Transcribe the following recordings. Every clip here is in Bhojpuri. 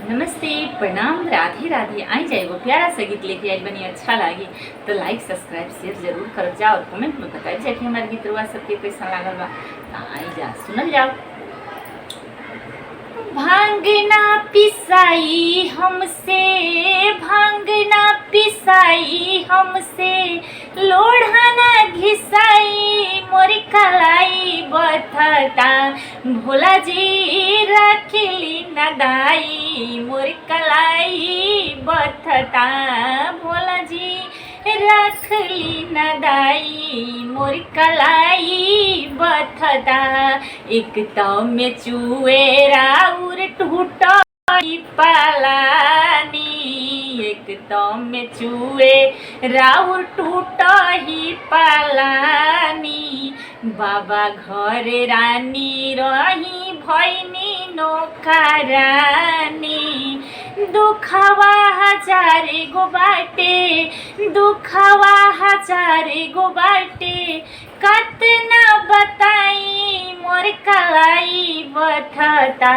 नमस्ते, प्रणाम, राधे राधे। आई जाए वो प्यारा सा गीत लेके आई बनी, अच्छा लगे तो लाइक सब्सक्राइब शेयर जरूर कर जाओ और कमेंट में बताई जाए कि हमारे गीत रुआ सबके कैसा लागल बा। आई जा सुनल जाओ। भांग ना पिसाई हमसे, भांग ना पिसाई हमसे, लोढ़ा ना घिसाई, मोरी कलाई बथता, भोला जी रखली न दाई, मोरी कलाई बथता, भोला जी रखली न दाई, मोरी कलाई बथता। एक तो में चुए राउर टूट पालानी, एक तो में चुए राउर टूट ही पालानी, बाबा घर रानी रही भैनी नौकरानी, दुखवा हजार गो बाटे, दुखवा हजार गो बाटे, कतना बताई मोर कलाई बथता,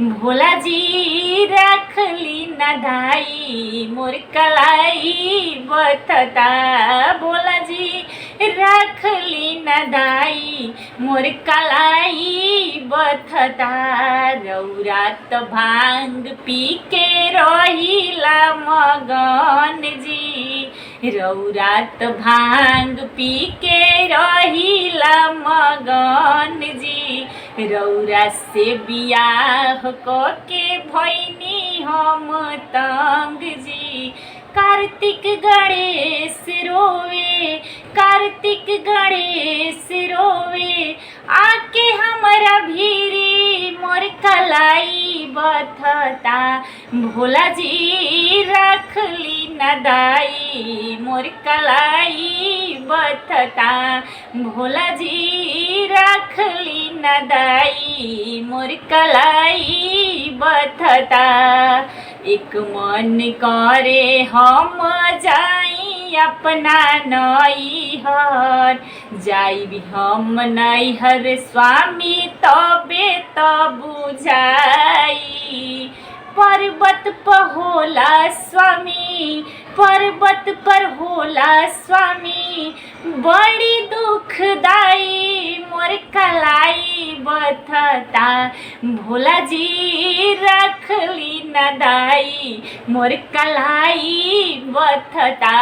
भोला जी रखली न दाई, मोर कलाई बथता, भोला जी रखली न दाई, मोर कलाई बथता। रौरात भांग पी के रहिला मगन जी, रौरात भांग पी के रहिला मगन जी, रौरा से बियाह के भैनी हम तंग जी। कार्तिक गणेश रोवे, कार्तिक गणेश रोवे, आके हमरा भीरी मोर कलाई बथता, भोला जी रखली न दाई, मोर कलाई बथता, भोला जी रखली न दाई, मोर कलाई बथता। एक मन करे हम जाई अपना नैहर, जाई हम नैहर स्वामी तबे तो बुझाई, पर्वत पर होला स्वामी, पर्वत पर होला स्वामी, बड़ी दुखदाई, मोर कलाई बथता, भोला जी रखली न दाई, मोर कलाई बथता,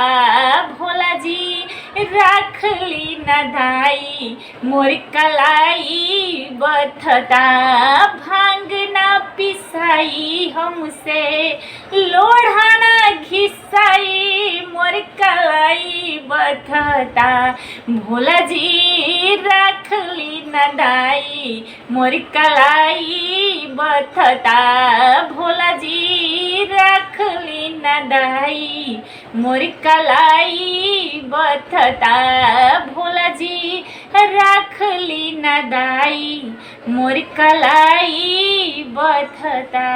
भोला जी रखली न दाई, मोर कलाई बथता। भांग ना पिसाई हमसे, लोढ़ा ना घिसाई, मोर कलाई बथता, भोला जी रखली न दाई, मोर कलाई बथता, भोला जी रखली न दाई, मोर कलाई बथता, भोला जी रखली न दाई, मोर कलाई बथता।